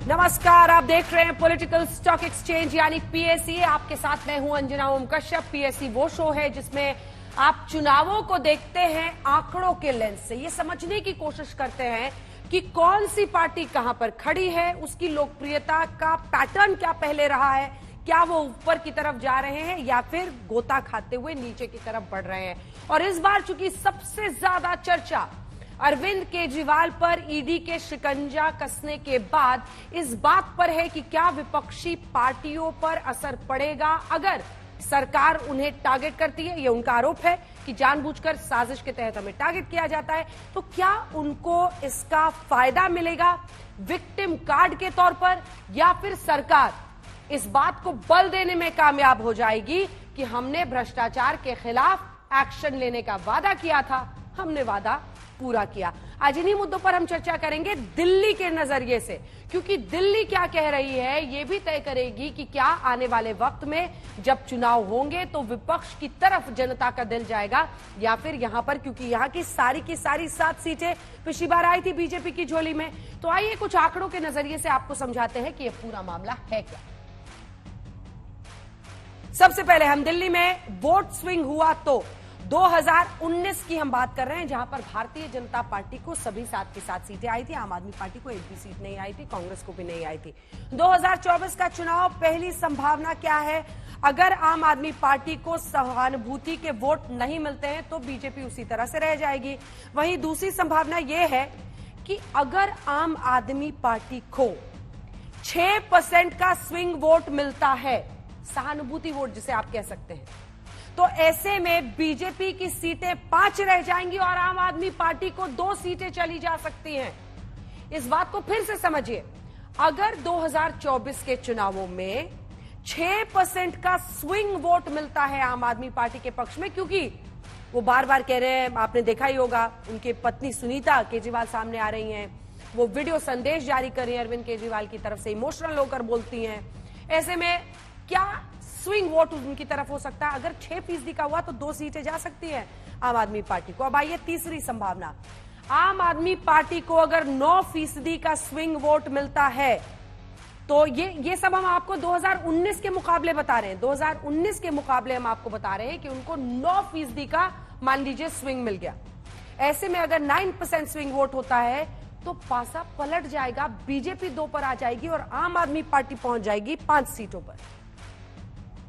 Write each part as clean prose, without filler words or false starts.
नमस्कार, आप देख रहे हैं पॉलिटिकल स्टॉक एक्सचेंज यानी पीएसई। आपके साथ मैं हूं अंजना ओम कश्यप। पीएसई वो शो है जिसमें आप चुनावों को देखते हैं आंकड़ों के लेंस से। ये समझने की कोशिश करते हैं कि कौन सी पार्टी कहां पर खड़ी है, उसकी लोकप्रियता का पैटर्न क्या पहले रहा है, क्या वो ऊपर की तरफ जा रहे हैं या फिर गोता खाते हुए नीचे की तरफ बढ़ रहे हैं। और इस बार चूंकि सबसे ज्यादा चर्चा अरविंद केजरीवाल पर ईडी के शिकंजा कसने के बाद इस बात पर है कि क्या विपक्षी पार्टियों पर असर पड़ेगा अगर सरकार उन्हें टारगेट करती है। यह उनका आरोप है कि जानबूझकर साजिश के तहत हमें टारगेट किया जाता है। तो क्या उनको इसका फायदा मिलेगा विक्टिम कार्ड के तौर पर, या फिर सरकार इस बात को बल देने में कामयाब हो जाएगी कि हमने भ्रष्टाचार के खिलाफ एक्शन लेने का वादा किया था, हमने वादा पूरा किया। आज इन्हीं मुद्दों पर हम चर्चा करेंगे दिल्ली के नजरिए से, क्योंकि दिल्ली क्या कह रही है ये भी तय करेगी कि क्या आने वाले वक्त में जब चुनाव होंगे तो विपक्ष की तरफ जनता का दिल जाएगा या फिर यहां पर, क्योंकि यहां की सारी 7 सीटें पिछली बार आई थी बीजेपी की झोली में। तो आइए कुछ आंकड़ों के नजरिए से आपको समझाते हैं कि यह पूरा मामला है क्या। सबसे पहले हम दिल्ली में वोट स्विंग हुआ तो 2019 की हम बात कर रहे हैं, जहां पर भारतीय जनता पार्टी को सभी 7 की 7 सीटें आई थी। आम आदमी पार्टी को एक भी सीट नहीं आई थी, कांग्रेस को भी नहीं आई थी। 2024 का चुनाव, पहली संभावना क्या है? अगर आम आदमी पार्टी को सहानुभूति के वोट नहीं मिलते हैं तो बीजेपी उसी तरह से रह जाएगी। वहीं दूसरी संभावना यह है कि अगर आम आदमी पार्टी को 6% का स्विंग वोट मिलता है, सहानुभूति वोट जिसे आप कह सकते हैं, तो ऐसे में बीजेपी की सीटें 5 रह जाएंगी और आम आदमी पार्टी को 2 सीटें चली जा सकती हैं। इस बात को फिर से समझिए, अगर 2024 के चुनावों में 6% का स्विंग वोट मिलता है आम आदमी पार्टी के पक्ष में, क्योंकि वो बार बार कह रहे हैं, आपने देखा ही होगा, उनकी पत्नी सुनीता केजरीवाल सामने आ रही हैं, वो वीडियो संदेश जारी कर रही हैं अरविंद केजरीवाल की तरफ से, इमोशनल होकर बोलती हैं। ऐसे में क्या स्विंग वोट उनकी तरफ हो सकता है? अगर 6% का हुआ तो 2 सीटें जा सकती है आम आदमी पार्टी को। अब आइए तीसरी संभावना, आम आदमी पार्टी को अगर 9% का स्विंग वोट मिलता है तो ये सब हम आपको 2019 के मुकाबले बता रहे हैं। 2019 के मुकाबले हम आपको बता रहे हैं कि उनको 9% का मान लीजिए स्विंग मिल गया। ऐसे में अगर 9% स्विंग वोट होता है तो पासा पलट जाएगा, बीजेपी 2 पर आ जाएगी और आम आदमी पार्टी पहुंच जाएगी 5 सीटों पर।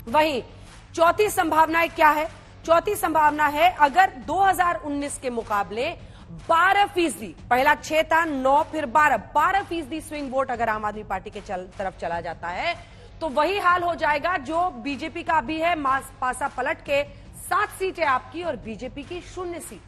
वहीं चौथी संभावना क्या है? चौथी संभावना है अगर 2019 के मुकाबले 12%, पहला 6 था, 9 फिर 12% स्विंग वोट अगर आम आदमी पार्टी के तरफ चला जाता है तो वही हाल हो जाएगा जो बीजेपी का भी है। पासा पलट के 7 सीटें आपकी और बीजेपी की 0 सीट।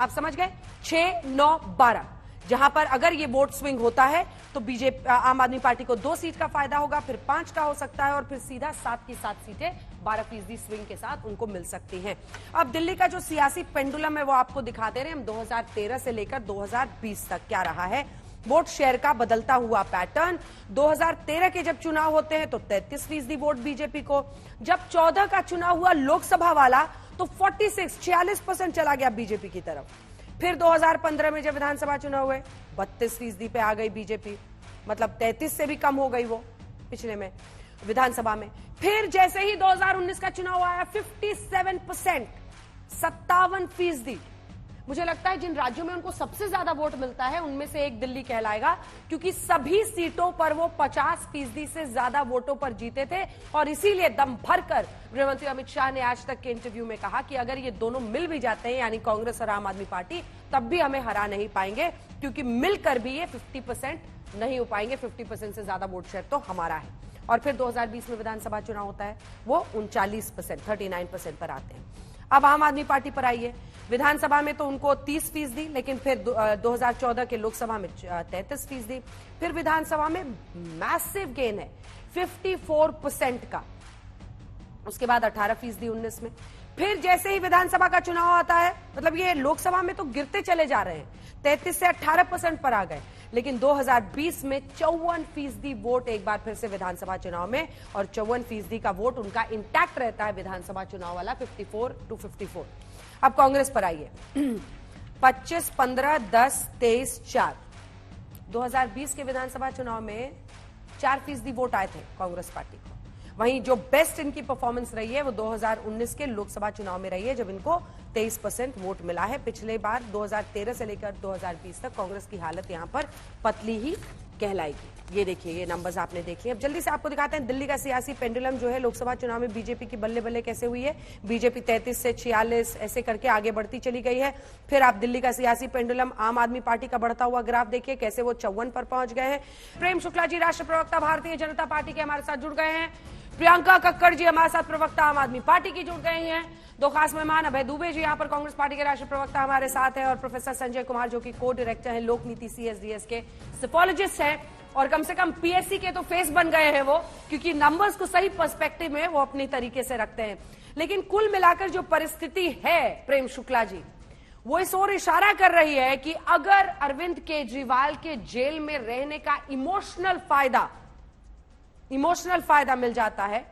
आप समझ गए? 6, 9, 12, जहां पर अगर ये वोट स्विंग होता है तो बीजेपी आम आदमी पार्टी को 2 सीट का फायदा होगा, फिर 5 का हो सकता है और फिर सीधा 7 की 7 सीटें 12% स्विंग के साथ उनको मिल सकती हैं। अब दिल्ली का जो सियासी पेंडुलम है वो आपको दिखा दे रहे हैं हम, 2013 से लेकर 2020 तक क्या रहा है वोट शेयर का बदलता हुआ पैटर्न। 2013 के जब चुनाव होते हैं तो 33% वोट बीजेपी को, जब 14 का चुनाव हुआ लोकसभा वाला तो 46% चला गया बीजेपी की तरफ। फिर 2015 में जब विधानसभा चुनाव हुए 32% पे आ गई बीजेपी, मतलब 33 से भी कम हो गई वो पिछले में विधानसभा में। फिर जैसे ही 2019 का चुनाव आया 57%, 57%। मुझे लगता है जिन राज्यों में उनको सबसे ज्यादा वोट मिलता है उनमें से एक दिल्ली कहलाएगा, क्योंकि सभी सीटों पर वो 50% से ज्यादा वोटों पर जीते थे। और इसीलिए दम भरकर गृहमंत्री अमित शाह ने आज तक के इंटरव्यू में कहा कि अगर ये दोनों मिल भी जाते हैं, यानी कांग्रेस और आम आदमी पार्टी, तब भी हमें हरा नहीं पाएंगे, क्योंकि मिलकर भी ये 50% नहीं हो पाएंगे। 50% से ज्यादा वोट शेयर तो हमारा है। और फिर 2020 में विधानसभा चुनाव होता है, वो 39%, 39% पर आते हैं। अब आम आदमी पार्टी पर आइए, विधानसभा में तो उनको 30%, लेकिन फिर 2014 के लोकसभा में 33%, फिर विधानसभा में मैसिव गेन है 54% का, उसके बाद 18% 19 में। फिर जैसे ही विधानसभा का चुनाव आता है, मतलब ये लोकसभा में तो गिरते चले जा रहे हैं, 33 से 18% पर आ गए, लेकिन 2020 में 54% वोट एक बार फिर से विधानसभा चुनाव में, और 54% का वोट उनका इंटैक्ट रहता है विधानसभा चुनाव वाला 54 to 54। अब कांग्रेस पर आइए, 25, 15, 10, 23, 4, 2020 के विधानसभा चुनाव में 4% वोट आए थे कांग्रेस पार्टी को। वहीं जो बेस्ट इनकी परफॉर्मेंस रही है वो 2019 के लोकसभा चुनाव में रही है, जब इनको 23% वोट मिला है। पिछले बार 2013 से लेकर 2020 तक कांग्रेस की हालत यहां पर पतली ही कहलाएगी। ये देखिए, ये नंबर्स आपने देख लिए। अब जल्दी से आपको दिखाते हैं दिल्ली का सियासी पेंडुलम जो है लोकसभा चुनाव में बीजेपी की बल्ले बल्ले कैसे हुई है। बीजेपी 33 से 46 ऐसे करके आगे बढ़ती चली गई है। फिर आप दिल्ली का सियासी पेंडुलम आम आदमी पार्टी का बढ़ता हुआ ग्राफ देखिए, कैसे वो 54 पर पहुंच गए हैं। प्रेम शुक्ला जी राष्ट्रीय प्रवक्ता भारतीय जनता पार्टी के हमारे साथ जुड़ गए हैं। प्रियंका कक्कड़ जी हमारे साथ प्रवक्ता आम आदमी पार्टी की जुड़ गए हैं। दो खास मेहमान अभय दुबे जी यहाँ पर कांग्रेस पार्टी के राष्ट्रीय प्रवक्ता हमारे साथ हैं, और प्रोफेसर संजय कुमार जो कि को डायरेक्टर हैं लोक नीति CSDS के, सिफोलॉजिस्ट हैं, और कम से कम PSC के तो फेस बन गए हैं वो, क्योंकि नंबर्स को सही पर्सपेक्टिव में वो अपनी तरीके से रखते हैं। लेकिन कुल मिलाकर जो परिस्थिति है प्रेम शुक्ला जी, वो इस ओर इशारा कर रही है कि अगर अरविंद केजरीवाल के जेल में रहने का इमोशनल फायदा मिल जाता है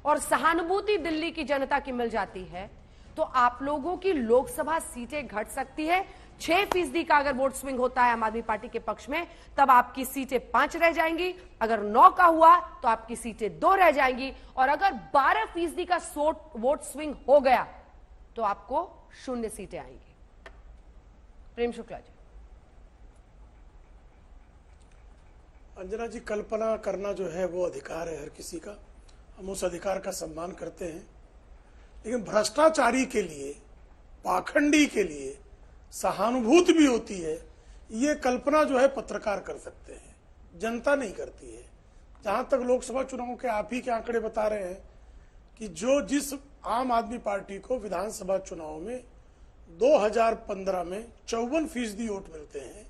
और सहानुभूति दिल्ली की जनता की मिल जाती है, तो आप लोगों की लोकसभा सीटें घट सकती है। 6% का अगर वोट स्विंग होता है आम आदमी पार्टी के पक्ष में, तब आपकी सीटें 5 रह जाएंगी। अगर 9 का हुआ तो आपकी सीटें 2 रह जाएंगी, और अगर 12% का वोट स्विंग हो गया तो आपको 0 सीटें आएंगी। प्रेम शुक्ला जी। अंजना जी, कल्पना करना जो है वो अधिकार है हर किसी का, हम उस अधिकार का सम्मान करते हैं। लेकिन भ्रष्टाचारी के लिए, पाखंडी के लिए सहानुभूति भी होती है, ये कल्पना जो है पत्रकार कर सकते हैं, जनता नहीं करती है। जहां तक लोकसभा चुनाव के आप ही के आंकड़े बता रहे हैं कि जिस आम आदमी पार्टी को विधानसभा चुनाव में 2015 में 54% वोट मिलते हैं,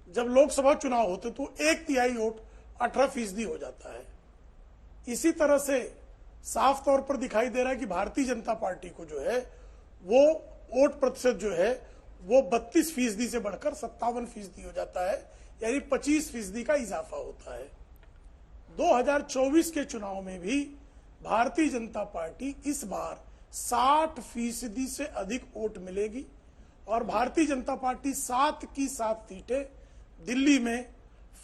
जब लोकसभा चुनाव होते तो 1/3 वोट 18% हो जाता है। इसी तरह से साफ तौर पर दिखाई दे रहा है कि भारतीय जनता पार्टी को जो है वो वोट प्रतिशत जो है वो 32% से बढ़कर 57% हो जाता है, यानी 25% का इजाफा होता है। 2024 के चुनाव में भी भारतीय जनता पार्टी इस बार 60% से अधिक वोट मिलेगी, और भारतीय जनता पार्टी 7 की 7 सीटें दिल्ली में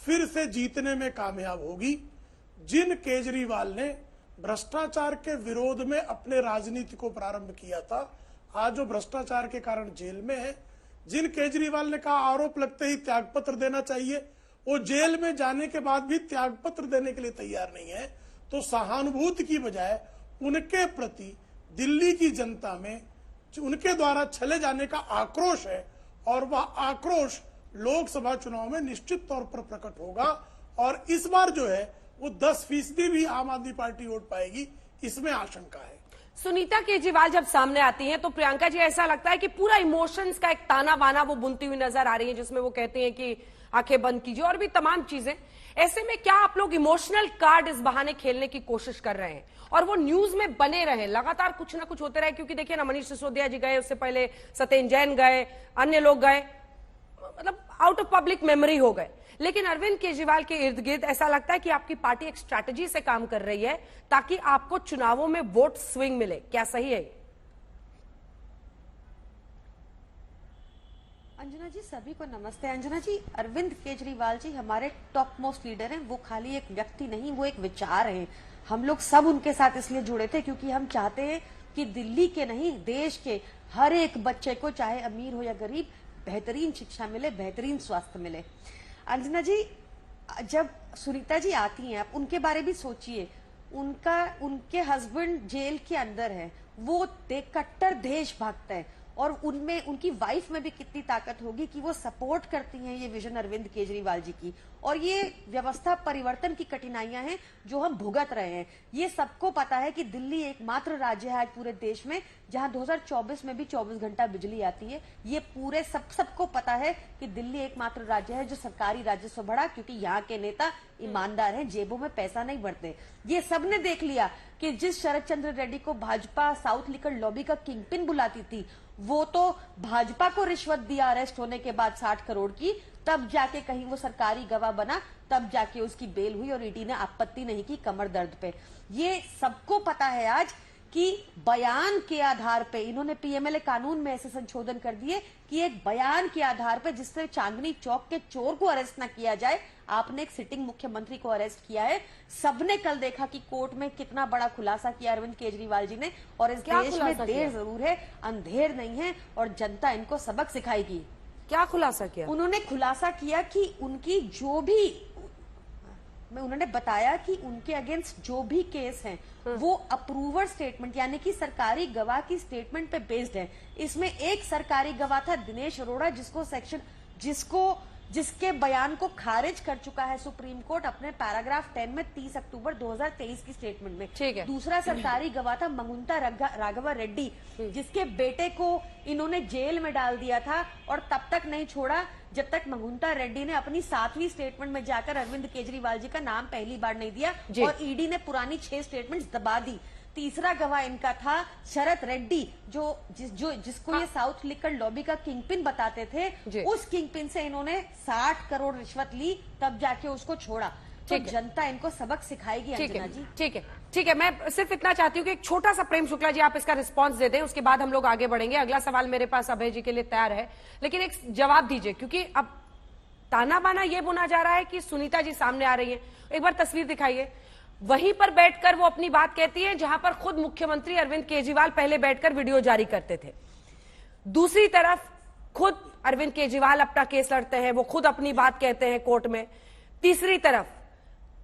फिर से जीतने में कामयाब होगी। जिन केजरीवाल ने भ्रष्टाचार के विरोध में अपने राजनीति को प्रारंभ किया था, आज वो भ्रष्टाचार के कारण जेल में है। जिन केजरीवाल ने कहा आरोप लगते ही त्यागपत्र देना चाहिए, वो जेल में जाने के बाद भी त्यागपत्र देने के लिए तैयार नहीं है। तो सहानुभूति की बजाय उनके प्रति दिल्ली की जनता में उनके द्वारा छले जाने का आक्रोश है, और वह आक्रोश लोकसभा चुनाव में निश्चित तौर पर प्रकट होगा। और इस बार जो है वो 10% भी आम आदमी पार्टी वोट पाएगी, इसमें आशंका है। सुनीता केजरीवाल जब सामने आती हैं तो प्रियंका जी ऐसा लगता है कि पूरा इमोशंस का एक ताना बाना वो बुनती हुई नजर आ रही है, जिसमें वो कहते हैं कि आंखें बंद कीजिए और भी तमाम चीजें। ऐसे में क्या आप लोग इमोशनल कार्ड इस बहाने खेलने की कोशिश कर रहे हैं और वो न्यूज में बने रहे, लगातार कुछ ना कुछ होते रहे? क्योंकि देखिए ना, मनीष सिसोदिया जी गए, उससे पहले सत्येंद्र जैन गए, अन्य लोग गए, मतलब आउट ऑफ पब्लिक मेमोरी हो गए। लेकिन अरविंद केजरीवाल के इर्द गिर्द ऐसा लगता है कि आपकी पार्टी एक स्ट्रैटेजी से काम कर रही है ताकि आपको चुनावों में वोट स्विंग मिले। क्या सही है? अंजना जी, सभी को नमस्ते। अंजना जी, अरविंद केजरीवाल जी हमारे टॉप मोस्ट लीडर हैं। वो खाली एक व्यक्ति नहीं, वो एक विचार है। हम लोग सब उनके साथ इसलिए जुड़े थे क्योंकि हम चाहते हैं कि दिल्ली के नहीं, देश के हर एक बच्चे को, चाहे अमीर हो या गरीब, बेहतरीन शिक्षा मिले, बेहतरीन स्वास्थ्य मिले। अंजना जी, जब सुनीता जी आती हैं, आप उनके बारे भी सोचिए। उनके हस्बैंड जेल के अंदर है, वो कट्टर देशभक्त है, और उनमें उनकी वाइफ में भी कितनी ताकत होगी कि वो सपोर्ट करती हैं ये विजन अरविंद केजरीवाल जी की। और ये व्यवस्था परिवर्तन की कठिनाइयां हैं जो हम भुगत रहे हैं। ये सबको पता है कि दिल्ली एकमात्र राज्य है आज पूरे देश में जहां 2024 में भी 24 घंटा बिजली आती है। ये पूरे सबको पता है कि दिल्ली एकमात्र राज्य है जो सरकारी राजस्व बढ़ा, क्योंकि यहाँ के नेता ईमानदार हैं, जेबों में पैसा नहीं भरते। ये सबने देख लिया कि जिस शरद चंद्र रेड्डी को भाजपा साउथ लिकर लॉबी का किंगपिन बुलाती थी, वो तो भाजपा को रिश्वत दिया अरेस्ट होने के बाद 60 करोड़ की, तब जाके कहीं वो सरकारी गवाह बना, तब जाके उसकी बेल हुई और ईडी ने आपत्ति नहीं की कमर दर्द पे। ये सबको पता है आज कि बयान के आधार पे इन्होंने पीएमएलए कानून में ऐसे संशोधन कर दिए कि एक बयान के आधार पे जिससे चांदनी चौक के चोर को अरेस्ट ना किया जाए, आपने एक सिटिंग मुख्यमंत्री को अरेस्ट किया है। सबने कल देखा कि कोर्ट में कितना बड़ा खुलासा किया अरविंद केजरीवाल जी ने। और इस देश में देर जरूर है, अंधेर नहीं है, और जनता इनको सबक सिखाएगी। क्या खुलासा किया? उन्होंने खुलासा किया कि उनकी जो भी उन्होंने बताया कि उनके अगेंस्ट जो भी केस हैं वो अप्रूवर स्टेटमेंट यानी कि सरकारी गवाह की स्टेटमेंट पे बेस्ड है। इसमें एक सरकारी गवाह था दिनेश अरोड़ा, जिसके बयान को खारिज कर चुका है सुप्रीम कोर्ट अपने पैराग्राफ 10 में 30 अक्टूबर 2023 की स्टेटमेंट में। ठीक है। दूसरा सरकारी गवाह था मंगुंता राघवा रेड्डी, जिसके बेटे को इन्होंने जेल में डाल दिया था और तब तक नहीं छोड़ा जब तक मंगुंता रेड्डी ने अपनी 7वीं स्टेटमेंट में जाकर अरविंद केजरीवाल जी का नाम पहली बार नहीं दिया और ईडी ने पुरानी 6 स्टेटमेंट्स दबा दी। तीसरा गवाह इनका था शरद रेड्डी, जिसको ये साउथ लिकर लॉबी का किंगपिन बताते थे। उस किंगपिन से इन्होंने 60 करोड़ रिश्वत ली, तब जाके उसको छोड़ा। तो जनता इनको सबक सिखाएगी अंजना जी। ठीक है। मैं सिर्फ इतना चाहती हूँ कि एक छोटा सा प्रेम शुक्ला जी आप इसका रिस्पांस दे दें, उसके बाद हम लोग आगे बढ़ेंगे। अगला सवाल मेरे पास अभय जी के लिए तैयार है, लेकिन एक जवाब दीजिए, क्योंकि अब ताना बाना ये बुना जा रहा है कि सुनीता जी सामने आ रही है। एक बार तस्वीर दिखाइए, वहीं पर बैठकर वो अपनी बात कहती है जहां पर खुद मुख्यमंत्री अरविंद केजरीवाल पहले बैठकर वीडियो जारी करते थे। दूसरी तरफ खुद अरविंद केजरीवाल अपना केस लड़ते हैं, वो खुद अपनी बात कहते हैं कोर्ट में। तीसरी तरफ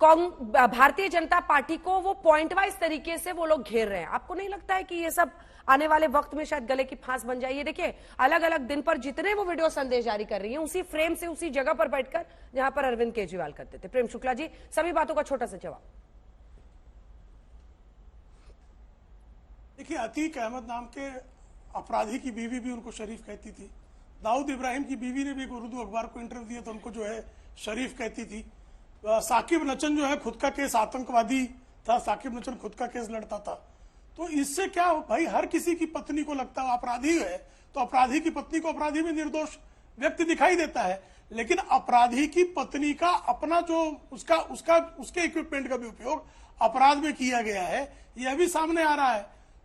भारतीय जनता पार्टी को वो पॉइंट वाइज तरीके से वो लोग घेर रहे हैं। आपको नहीं लगता है कि ये सब आने वाले वक्त में शायद गले की फांस बन जाए? ये देखिए, अलग अलग दिन पर जितने वो वीडियो संदेश जारी कर रही हैं, उसी फ्रेम से उसी जगह पर बैठकर जहां पर अरविंद केजरीवाल करते थे। प्रेम शुक्ला जी, सभी बातों का छोटा सा जवाब। देखिए, अतीक अहमद नाम के अपराधी की बीवी भी उनको शरीफ कहती थी। दाऊद इब्राहिम की बीवी ने भी एक उर्दू अखबार को इंटरव्यू दिया तो उनको जो है शरीफ कहती थी। साकिब नचन जो है खुद का केस आतंकवादी था, साकिब नचन खुद का केस लड़ता था। तो इससे क्या भाई, हर किसी की पत्नी को लगता है अपराधी है तो अपराधी की पत्नी को अपराधी में निर्दोष व्यक्ति दिखाई देता है, लेकिन अपराधी की पत्नी का अपना जो उसके इक्विपमेंट का भी उपयोग अपराध में किया गया है, यह भी सामने आ रहा है।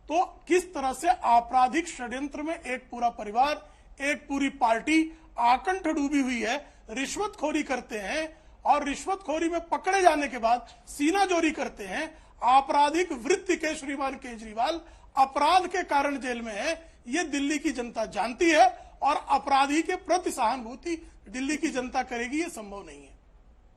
तो किस तरह से आपराधिक षड्यंत्र में एक पूरा परिवार, एक पूरी पार्टी आकंठ डूबी हुई है, रिश्वतखोरी करते हैं और रिश्वतखोरी में पकड़े जाने के बाद सीनाजोरी करते हैं। आपराधिक वृत्ति के श्रीमान केजरीवाल अपराध के कारण जेल में है, ये दिल्ली की जनता जानती है, और अपराधी के प्रति सहानुभूति दिल्ली की जनता करेगी, ये संभव नहीं है।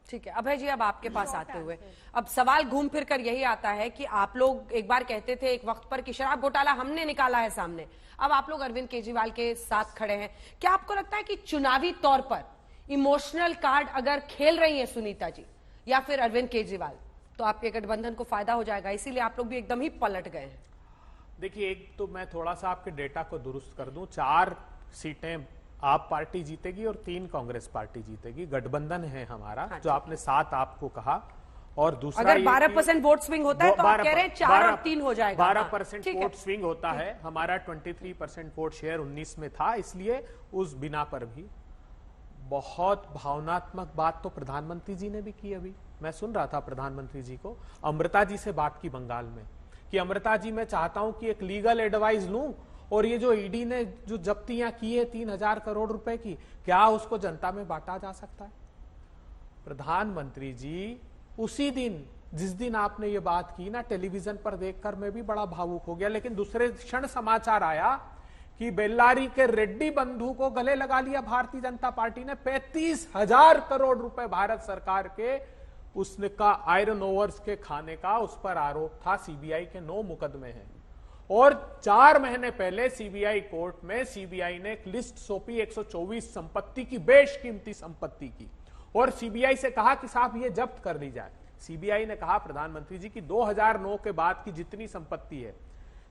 ठीक है अभय जी, अब आपके पास आते हुए अब सवाल घूम फिर कर यही आता है कि आप लोग एक बार कहते थे एक वक्त पर कि शराब घोटाला हमने निकाला है सामने, अब आप लोग अरविंद केजरीवाल के साथ खड़े हैं। क्या आपको लगता है कि चुनावी तौर पर इमोशनल कार्ड अगर खेल रही है सुनीता जी या फिर अरविंद केजरीवाल, तो आपके गठबंधन को फायदा हो जाएगा, इसीलिए आप लोग भी एकदम ही पलट गए हैं? देखिए, एक तो मैं थोड़ा सा आपके डेटा को दुरुस्त कर दूं, 4 सीटें आप पार्टी जीतेगी और 3 कांग्रेस पार्टी जीतेगी। गठबंधन है हमारा। हाँ, जो आपने 7 आपको कहा, और दूसरा अगर 12% वोट स्विंग होता है तो आप कह रहे हैं 4 और 3 हो जाएगा। 12% वोट स्विंग होता है। हमारा 23% वोट शेयर 19 में था, इसलिए उस बिना पर भी बहुत भावनात्मक बात तो प्रधानमंत्री जी ने भी की। अभी मैं सुन रहा था प्रधानमंत्री जी को, अमृता जी से बात की बंगाल में कि अमृता जी, मैं चाहता हूं कि एक लीगल एडवाइस लूं, और ये जो ईडी ने जो जब्तियां की है 3000 करोड़ रुपए की, क्या उसको जनता में बांटा जा सकता है? प्रधानमंत्री जी उसी दिन, जिस दिन आपने ये बात की ना, टेलीविजन पर देखकर मैं भी बड़ा भावुक हो गया, लेकिन दूसरे क्षण समाचार आया कि बेल्लारी के रेड्डी बंधु को गले लगा लिया भारतीय जनता पार्टी ने। 35,000 करोड़ रुपए भारत सरकार के उसने का आयरन ओवर्स के खाने का उस पर आरोप था। सीबीआई के 9 मुकदमे हैं, और 4 महीने पहले सीबीआई कोर्ट में सीबीआई ने एक लिस्ट सौंपी 124 संपत्ति की, बेशकीमती संपत्ति की, और सीबीआई से कहा कि साहब ये जब्त कर ली जाए। सीबीआई ने कहा प्रधानमंत्री जी की 2009 के बाद की जितनी संपत्ति है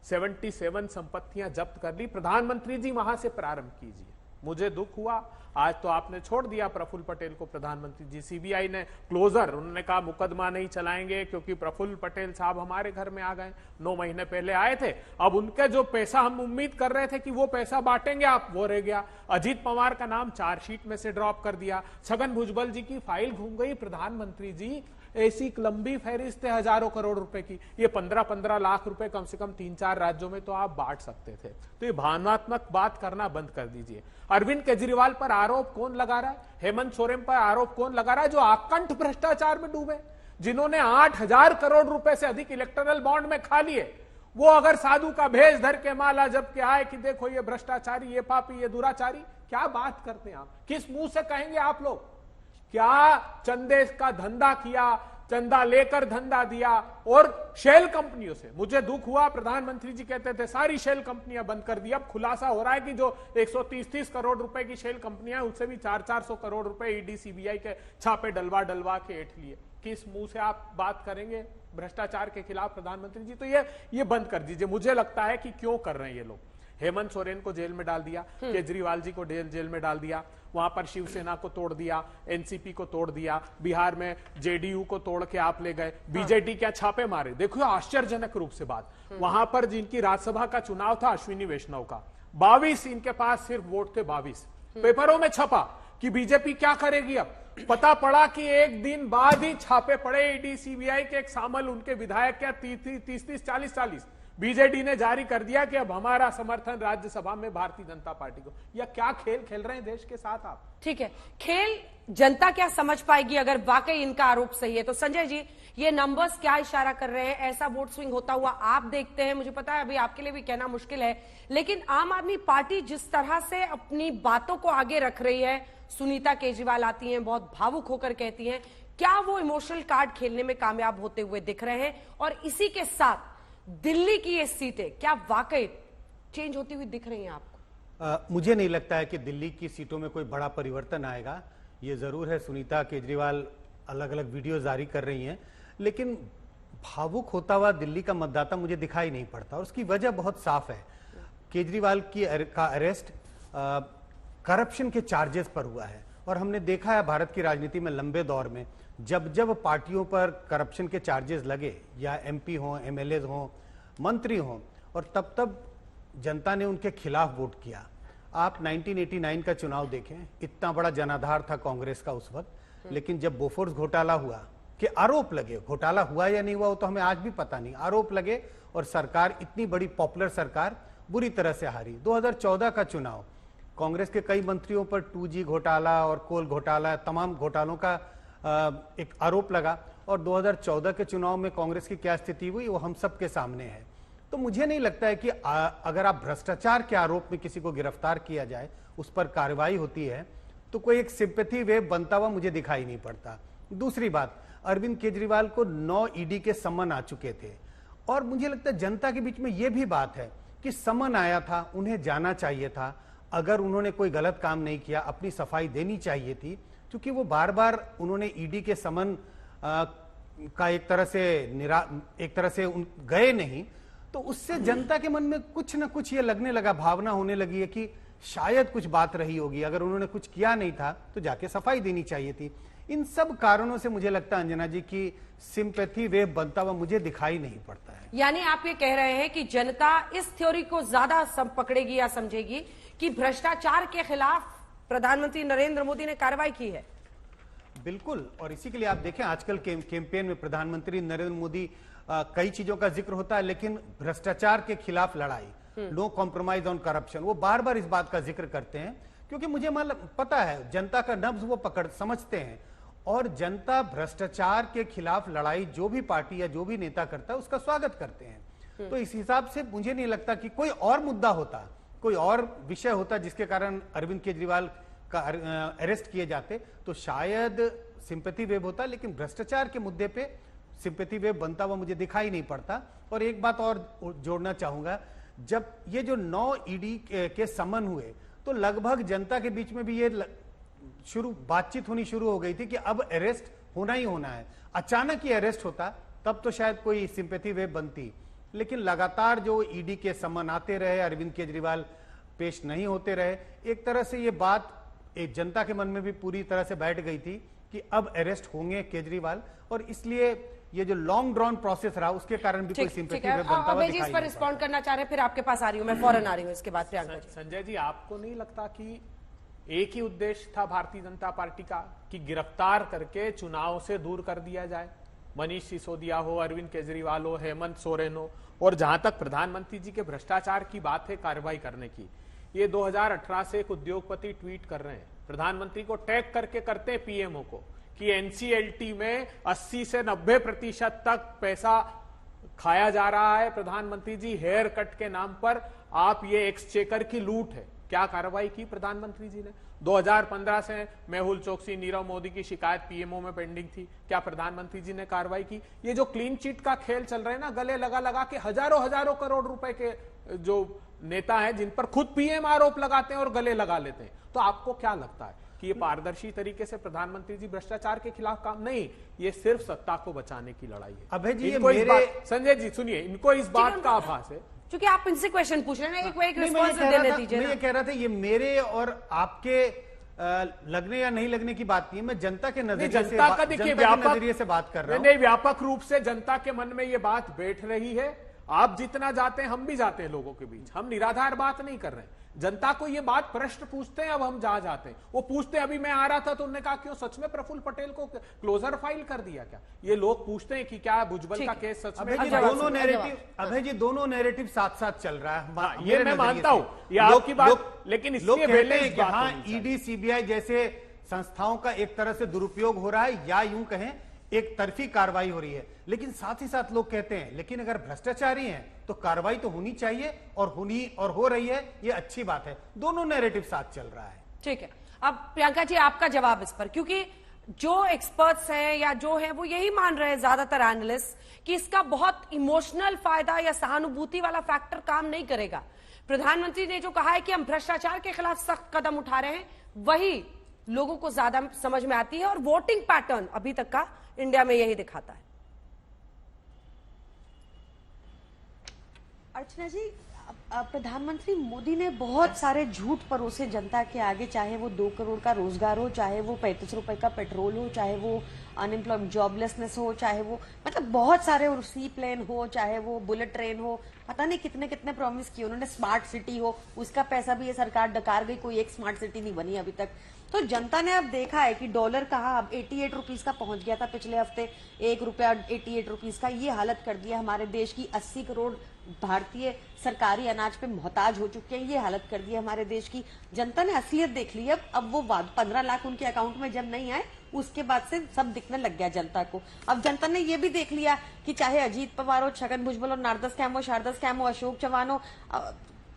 77 संपत्तियां जब्त कर ली, प्रधानमंत्री जी वहां से प्रारंभ कीजिए। मुझे दुख हुआ। आज तो आपने छोड़ दिया प्रफुल्ल पटेल को प्रधानमंत्री जी। सीबीआई ने क्लोजर, उन्होंने कहा मुकदमा नहीं चलाएंगे क्योंकि प्रफुल्ल पटेल साहब हमारे घर में आ गए, 9 महीने पहले आए थे। अब उनके जो पैसा हम उम्मीद कर रहे थे कि वो पैसा बांटेंगे आप, वो रह गया। अजीत पवार का नाम चार्जशीट में से ड्रॉप कर दिया। छगन भुजबल जी की फाइल घूम गई। प्रधानमंत्री जी, ऐसी लंबी फहरिस्त है हजारों करोड़ रुपए की, ये 15-15 लाख रुपए कम से कम 3-4 राज्यों में तो आप बांट सकते थे। तो ये भावनात्मक बात करना बंद कर दीजिए। अरविंद केजरीवाल पर आरोप कौन लगा रहा है? हेमंत सोरेन पर आरोप कौन लगा रहा है? जो आकंठ भ्रष्टाचार में डूबे, जिन्होंने 8,000 करोड़ रुपए से अधिक इलेक्टोरल बॉन्ड में खा लिए, वो अगर साधु का भेष धर के माला जब के आए कि देखो ये भ्रष्टाचारी, ये पापी, ये दुराचारी, क्या बात करते हैं आप? किस मुंह से कहेंगे आप लोग? क्या चंदे का धंधा किया, चंदा लेकर धंधा दिया, और शेल कंपनियों से। मुझे दुख हुआ, प्रधानमंत्री जी कहते थे सारी शेल कंपनियां बंद कर दी। अब खुलासा हो रहा है कि जो 130-30 करोड़ रुपए की शेल कंपनियां, उनसे भी 400-400 करोड़ रुपए ईडी सीबीआई के छापे डलवा के ऐंठ लिए। किस मुंह से आप बात करेंगे भ्रष्टाचार के खिलाफ प्रधानमंत्री जी? तो ये बंद कर दीजिए। मुझे लगता है कि क्यों कर रहे हैं ये लोग। हेमंत सोरेन को जेल में डाल दिया, केजरीवाल जी को जेल में डाल दिया, वहां पर शिवसेना को तोड़ दिया, एनसीपी को तोड़ दिया, बिहार में जेडीयू को तोड़ के आप ले गए, बीजेडी क्या छापे मारे। देखो आश्चर्यजनक रूप से बात, वहां पर जिनकी राज्यसभा का चुनाव था अश्विनी वैष्णव का, 22 इनके पास सिर्फ वोट थे, 22। पेपरों में छपा कि बीजेपी क्या करेगी। अब पता पड़ा कि एक दिन बाद ही छापे पड़े ईडी सीबीआई के। एक शामिल उनके विधायक क्या 30-30, 40-40 बीजेडी ने जारी कर दिया कि अब हमारा समर्थन राज्यसभा में भारतीय जनता पार्टी को। या क्या खेल खेल रहे हैं देश के साथ आप? ठीक है, खेल जनता क्या समझ पाएगी अगर वाकई इनका आरोप सही है? तो संजय जी, ये नंबर्स क्या इशारा कर रहे हैं? ऐसा वोट स्विंग होता हुआ आप देखते हैं? मुझे पता है अभी आपके लिए भी कहना मुश्किल है, लेकिन आम आदमी पार्टी जिस तरह से अपनी बातों को आगे रख रही है, सुनीता केजरीवाल आती हैं, बहुत भावुक होकर कहती हैं, क्या वो इमोशनल कार्ड खेलने में कामयाब होते हुए दिख रहे हैं? और इसी के साथ दिल्ली की ये सीटें क्या वाकई चेंज होती हुई दिख रही हैं आपको? मुझे नहीं लगता है कि दिल्ली की सीटों में कोई बड़ा परिवर्तन आएगा। ये जरूर है सुनीता केजरीवाल अलग अलग वीडियो जारी कर रही हैं, लेकिन भावुक होता हुआ दिल्ली का मतदाता मुझे दिखाई नहीं पड़ता। और उसकी वजह बहुत साफ है। केजरीवाल का अरेस्ट करप्शन के चार्जेस पर हुआ है, और हमने देखा है भारत की राजनीति में लंबे दौर में जब जब पार्टियों पर करप्शन के चार्जेस लगे, या एमपी हों, एमएलए हों, मंत्री हों, और तब जनता ने उनके खिलाफ वोट किया। आप 1989 का चुनाव देखें, इतना बड़ा जनाधार था कांग्रेस का उस वक्त, लेकिन जब बोफोर्स घोटाला हुआ कि आरोप लगे, घोटाला हुआ या नहीं हुआ वो तो हमें आज भी पता नहीं, आरोप लगे और सरकार, इतनी बड़ी पॉपुलर सरकार, बुरी तरह से हारी। 2014 का चुनाव, कांग्रेस के कई मंत्रियों पर 2G घोटाला और कोल घोटाला, तमाम घोटालों का एक आरोप लगा, और 2014 के चुनाव में कांग्रेस की क्या स्थिति हुई वो हम सब के सामने है। तो मुझे नहीं लगता है कि अगर आप भ्रष्टाचार के आरोप में किसी को गिरफ्तार किया जाए, उस पर कार्रवाई होती है, तो कोई एक सिंपैथी वेव बनता हुआ मुझे दिखाई नहीं पड़ता। दूसरी बात, अरविंद केजरीवाल को 9 ईडी के सम्मन आ चुके थे, और मुझे लगता है जनता के बीच में यह भी बात है कि सम्मन आया था, उन्हें जाना चाहिए था। अगर उन्होंने कोई गलत काम नहीं किया, अपनी सफाई देनी चाहिए थी, क्योंकि वो बार बार उन्होंने ईडी के समन का एक तरह से गए नहीं, तो उससे जनता के मन में कुछ ना कुछ ये लगने लगा, भावना होने लगी है कि शायद कुछ बात रही होगी, अगर उन्होंने कुछ किया नहीं था तो जाके सफाई देनी चाहिए थी। इन सब कारणों से मुझे लगता है अंजना जी की सिंपैथी वेव बनता हुआ मुझे दिखाई नहीं पड़ता है। यानी आप ये कह रहे हैं कि जनता इस थ्योरी को ज्यादा पकड़ेगी या समझेगी कि भ्रष्टाचार के खिलाफ प्रधानमंत्री नरेंद्र मोदी ने कार्रवाई की है? बिल्कुल, और इसी के लिए आप देखें आजकल कैंपेन में प्रधानमंत्री नरेंद्र मोदी कई चीजों का जिक्र होता है, लेकिन भ्रष्टाचार के खिलाफ लड़ाई, नो कॉम्प्रोमाइज ऑन करप्शन, वो बार बार इस बात का जिक्र करते हैं, क्योंकि मुझे पता है जनता का नब्ज वो समझते हैं, और जनता भ्रष्टाचार के खिलाफ लड़ाई जो भी पार्टी या जो भी नेता करता है उसका स्वागत करते हैं। तो इस हिसाब से मुझे नहीं लगता कि कोई और मुद्दा होता, कोई और विषय होता जिसके कारण अरविंद केजरीवाल का अरेस्ट किए जाते, तो शायद सिंपैथी वेव होता, लेकिन भ्रष्टाचार के मुद्दे पे सिंपैथी वेव बनता हुआ मुझे दिखाई नहीं पड़ता। और एक बात और जोड़ना चाहूंगा, जब ये जो 9 ईडी के समन हुए, तो लगभग जनता के बीच में भी ये बातचीत होनी शुरू हो गई थी कि अब अरेस्ट होना ही होना है। अचानक ये अरेस्ट होता तब तो शायद कोई सिंपैथी वेव बनती, लेकिन लगातार जो ईडी के समन आते रहे, अरविंद केजरीवाल पेश नहीं होते रहे। एक तरह से ये बात एक जनता के मन में भी पूरी तरह से बैठ गई थी कि अब अरेस्ट होंगे केजरीवाल, और इसलिए ये जो लॉन्ग ड्रॉन प्रोसेस रहा उसके कारण भी कोई सिंपैथी बनता हुआ अभय जी दिखाई इस पर नहीं रिस्पॉन्ड करना चाह रहे हैं, फिर आपके पास आ रही हूं मैं, फौरन आ रही हूं इसके बाद प्रियंका जी। संजय जी, आपको नहीं लगता कि एक ही उद्देश्य था भारतीय जनता पार्टी का कि गिरफ्तार करके चुनाव से दूर कर दिया जाए? मनीष सिसोदिया हो, अरविंद केजरीवाल हो, हेमंत सोरेन हो, और जहां तक प्रधानमंत्री जी के भ्रष्टाचार की बात है कार्रवाई करने की, ये 2018 से एक उद्योगपति ट्वीट कर रहे हैं, प्रधानमंत्री को टैग करके करते हैं पीएमओ को कि एनसीएलटी में 80 से 90% तक पैसा खाया जा रहा है। प्रधानमंत्री जी, हेयर कट के नाम पर आप ये एक्सचेकर की लूट है। क्या कार्रवाई की प्रधानमंत्री जी ने? 2015 से मेहुल चोकसी, नीरव मोदी की शिकायत पीएमओ में पेंडिंग थी, क्या प्रधानमंत्री जी ने कार्रवाई की? ये जो क्लीन चिट का खेल चल रहा है ना, गले लगा लगा के हजारों करोड़ रुपए के जो नेता हैं जिन पर खुद पीएम आरोप लगाते हैं और गले लगा लेते हैं, तो आपको क्या लगता है कि ये पारदर्शी तरीके से प्रधानमंत्री जी भ्रष्टाचार के खिलाफ काम नहीं, ये सिर्फ सत्ता को बचाने की लड़ाई है? अभय जी, इनको इस बात, संजय जी सुनिए, इनको इस बात का आभास है, क्योंकि आप इनसे क्वेश्चन पूछ रहे हैं, एक नहीं, रिस्पॉन्स देने दीजिए। मैं ये कह रहा था, ये मेरे और आपके लगने या नहीं लगने की बात नहीं है, मैं जनता के नजरिए से, जनता का देखिए नजरिए से बात कर रहा हूं। नहीं, व्यापक रूप से जनता के मन में ये बात बैठ रही है। आप जितना जाते हैं हम भी जाते हैं लोगों के बीच, हम निराधार बात नहीं कर रहे हैं। जनता को ये बात प्रश्न पूछते हैं, अब हम जहां जाते हैं वो पूछते हैं। अभी मैं आ रहा था तो उन्होंने कहा क्यों सच में प्रफुल्ल पटेल को क्लोजर फाइल कर दिया क्या? ये लोग पूछते हैं कि क्या भुजबल का केस सच में? अभय जी, दोनों नैरेटिव साथ साथ चल रहा है। ये मैं मानता हूं, ये आपकी बात, लेकिन इसलिए बैलेंस बात हाँ, होनी चाहिए। ईडी सीबीआई जैसे संस्थाओं का एक तरह से दुरुपयोग हो रहा है, या यूं कहें एक तरफी कार्रवाई हो रही है। लेकिन साथ ही साथ लोग कहते हैं लेकिन अगर भ्रष्टाचारी हैं तो कार्रवाई तो होनी चाहिए, और हो रही है, ये अच्छी बात है। दोनों नैरेटिव साथ चल रहा है। ठीक है, अब प्रियंका जी आपका जवाब इस पर, क्योंकि जो एक्सपर्ट्स हैं या जो है वो यही मान रहे हैं, ज्यादातर एनालिस्ट, कि इसका बहुत इमोशनल फायदा या सहानुभूति वाला फैक्टर काम नहीं करेगा। प्रधानमंत्री ने जो कहा है कि हम भ्रष्टाचार के खिलाफ सख्त कदम उठा रहे हैं, वही लोगों को ज्यादा समझ में आती है, और वोटिंग पैटर्न अभी तक का इंडिया में यही दिखाता है। अर्चना जी, प्रधानमंत्री मोदी ने बहुत सारे झूठ परोसे जनता के आगे, चाहे वो 2 करोड़ का रोजगार हो, चाहे वो 35 रुपए का पेट्रोल हो, चाहे वो अनएम्प्लॉयमेंट जॉबलेसनेस हो, चाहे वो मतलब बहुत सारे, और सी प्लेन हो, चाहे वो बुलेट ट्रेन हो, पता नहीं कितने कितने प्रॉमिस किए उन्होंने। स्मार्ट सिटी हो, उसका पैसा भी ये सरकार डकार गई, कोई एक स्मार्ट सिटी नहीं बनी अभी तक। तो जनता ने अब देखा है कि डॉलर कहाँ अब 88 रुपीज का पहुंच गया था पिछले हफ्ते, 1 रुपया 88 रुपीज का। ये हालत कर दिया हमारे देश की। 80 करोड़ भारतीय सरकारी अनाज पे मोहताज हो चुके हैं, ये हालत कर दी है हमारे देश की। जनता ने असलियत देख ली। अब वो 15 लाख उनके अकाउंट में जब नहीं आए, उसके बाद से सब दिखने लग गया जनता को। अब जनता ने ये भी देख लिया कि चाहे अजीत पवार हो, छगन भुजबल हो, नारदा स्कैम हो, शारदा स्कैम हो, अशोक चौहान हो,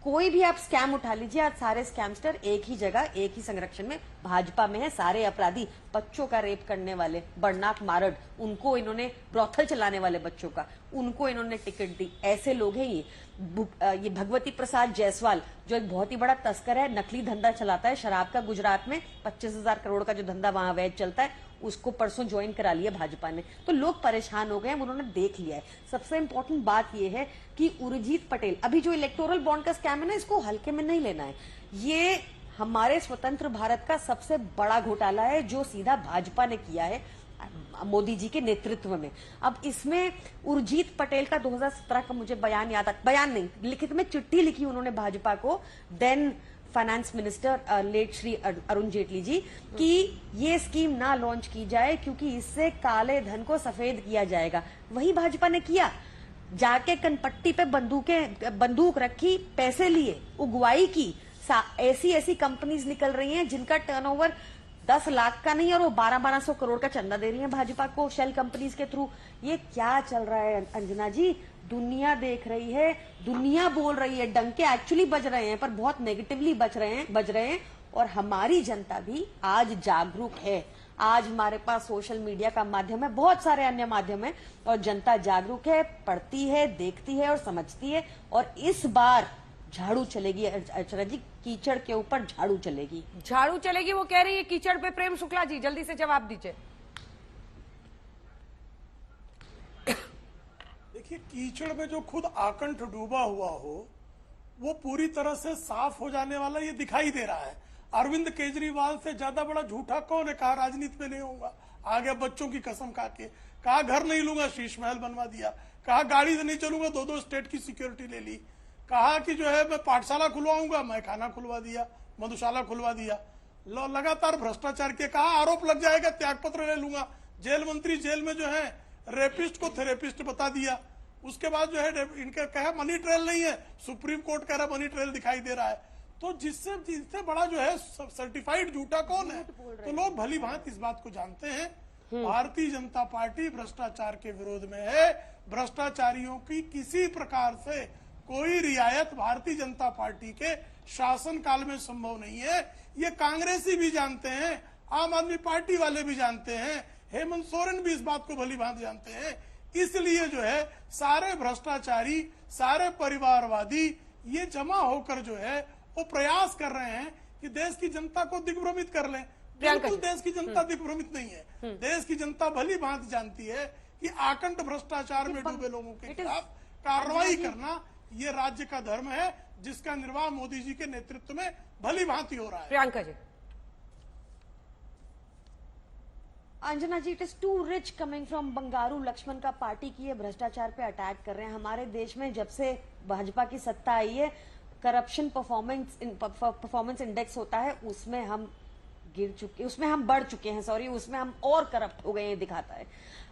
कोई भी आप स्कैम उठा लीजिए, आज सारे स्कैमस्टर एक ही जगह, एक ही संरक्षण में भाजपा में है। सारे अपराधी, बच्चों का रेप करने वाले बड़नाक मारड, उनको इन्होंने, ब्रॉथल चलाने वाले बच्चों का, उनको इन्होंने टिकट दी। ऐसे लोग हैं ये भगवती प्रसाद जायसवाल, जो एक बहुत ही बड़ा तस्कर है, नकली धंधा चलाता है शराब का गुजरात में, 25,000 करोड़ का जो धंधा वहां वैध चलता है, उसको परसों ज्वाइन करा लिया भाजपा ने। तो लोग परेशान हो गए हैं, उन्होंने देख लिया है। सबसे इंपॉर्टेंट बात यह है कि उर्जित पटेल, अभी जो इलेक्टोरल बॉन्ड का स्कैम है ना, इसको हल्के में नहीं लेना है। ये हमारे स्वतंत्र भारत का सबसे बड़ा घोटाला है जो सीधा भाजपा ने किया है मोदी जी के नेतृत्व में। अब इसमें उर्जित पटेल का 2017 का मुझे बयान याद आता, बयान नहीं, लिखित में चिट्ठी लिखी उन्होंने भाजपा को, then finance minister late Shri Arun Jaitley ji, कि ये स्कीम ना लॉन्च की जाए क्योंकि इससे काले धन को सफेद किया जाएगा। वही भाजपा ने किया, जाके कनपट्टी पे बंदूक रखी, पैसे लिए, उगवाई की। ऐसी कंपनीज निकल रही हैं जिनका टर्नओवर 10 लाख का नहीं और वो 1200 करोड़ का चंदा दे रही है भाजपा को शेल कंपनीज के थ्रू। ये क्या चल रहा है अंजना जी? दुनिया देख रही है, दुनिया बोल रही है, डंके एक्चुअली बज रहे हैं पर बहुत नेगेटिवली बज रहे हैं। और हमारी जनता भी आज जागरूक है। आज हमारे पास सोशल मीडिया का माध्यम है, बहुत सारे अन्य माध्यम है, और जनता जागरूक है, पढ़ती है, देखती है और समझती है। और इस बार झाड़ू चलेगी अर्चना जी, कीचड़ के ऊपर झाड़ू चलेगी। झाड़ू चलेगी वो कह रही है कीचड़ पे। प्रेम शुक्ला जी जल्दी से जवाब दीजिए। देखिए, कीचड़ में जो खुद आकंठ डूबा हुआ हो वो पूरी तरह से साफ हो जाने वाला ये दिखाई दे रहा है। अरविंद केजरीवाल से ज्यादा बड़ा झूठा कौन है? कहा राजनीति में नहीं होगा, आ गया बच्चों की कसम खा के, कहा घर नहीं लूंगा, शीश महल बनवा दिया, कहा गाड़ी से नहीं चलूंगा, 2-2 स्टेट की सिक्योरिटी ले ली, कहा कि जो है मैं पाठशाला खुलवाऊंगा, मैं खाना खुलवा दिया, मधुशाला खुलवा दिया, लगातार भ्रष्टाचार के, कहा आरोप लग जाएगा त्यागपत्र ले लूंगा, जेल मंत्री जेल में जो है रेपिस्ट को थेरेपिस्ट बता दिया। उसके बाद जो है इनका कहा मनी ट्रेल नहीं है, सुप्रीम कोर्ट कह रहा मनी ट्रेल दिखाई दे रहा है। तो जिससे बड़ा जो है सर्टिफाइड झूठा कौन है? तो लोग भली भांति इस बात को जानते हैं, भारतीय जनता पार्टी भ्रष्टाचार के विरोध में है। भ्रष्टाचारियों की किसी प्रकार से कोई रियायत भारतीय जनता पार्टी के शासन काल में संभव नहीं है। ये कांग्रेसी भी जानते हैं, आम आदमी पार्टी वाले भी जानते हैं, हेमंत सोरेन भी इस बात को भली भांति जानते हैं। इसलिए जो है सारे भ्रष्टाचारी, सारे परिवारवादी ये जमा होकर जो है वो प्रयास कर रहे हैं कि देश की जनता को दिग्भ्रमित कर लें। बिल्कुल देश की जनता दिग्भ्रमित नहीं है। देश की जनता भली भांति जानती है कि आकंठ भ्रष्टाचार में डूबे लोगों के खिलाफ कार्रवाई करना ये राज्य का धर्म है, जिसका निर्वाह मोदी जी के नेतृत्व में भली भांति हो रहा है। Priyanka ji. Anjana ji, it is too rich coming from Bangaru Laxman का पार्टी की ये भ्रष्टाचार पे अटैक कर रहे हैं। हमारे देश में जब से भाजपा की सत्ता आई है, करप्शन परफॉर्मेंस इंडेक्स होता है, उसमें हम बढ़ चुके हैं, उसमें हम और करप्ट हो गए हैं दिखाता है।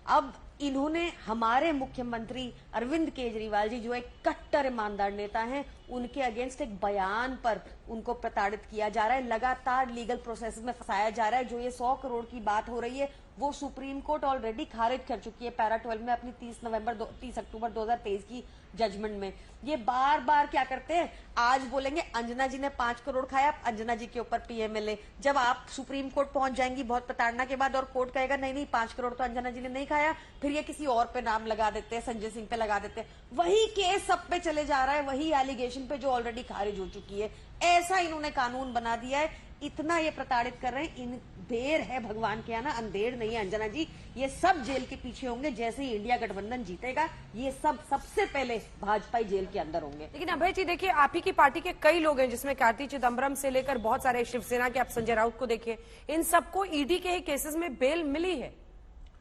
अब इन्होंने हमारे मुख्यमंत्री अरविंद केजरीवाल जी, जो एक कट्टर ईमानदार नेता हैं, उनके अगेंस्ट एक बयान पर उनको प्रताड़ित किया जा रहा है, लगातार लीगल प्रोसेस में फंसाया जा रहा है। जो ये 100 करोड़ की बात हो रही है वो सुप्रीम कोर्ट ऑलरेडी खारिज कर चुकी है पैरा 12 में अपनी 30 अक्टूबर 2023 की जजमेंट में। ये बार बार क्या करते हैं, आज बोलेंगे अंजना जी ने 5 करोड़ खाया, अंजना जी के ऊपर पीएमएलए। जब आप सुप्रीम कोर्ट पहुंच जाएंगी बहुत प्रताड़ना के बाद और कोर्ट कहेगा नहीं 5 करोड़ तो अंजना जी ने नहीं खाया, फिर ये किसी और पे नाम लगा देते हैं, संजय सिंह पे लगा देते हैं। वही केस सब पे चले जा रहा है, वही एलिगेशन पे जो ऑलरेडी खारिज हो चुकी है। ऐसा इन्होंने कानून बना दिया है, इतना ये प्रताड़ित कर रहे हैं। देर है भगवान के यहाँ, अंधेर नहीं है अंजना जी। ये सब जेल के पीछे होंगे, जैसे ही इंडिया गठबंधन जीतेगा ये सब सबसे पहले भाजपा जेल के अंदर होंगे। लेकिन अभय जी देखिए, आप ही की पार्टी के कई लोग हैं, जिसमें कार्ति चिदम्बरम से लेकर बहुत सारे, शिवसेना के आप संजय राउत को देखिए, इन सबको ईडी के ही केसेस में बेल मिली है।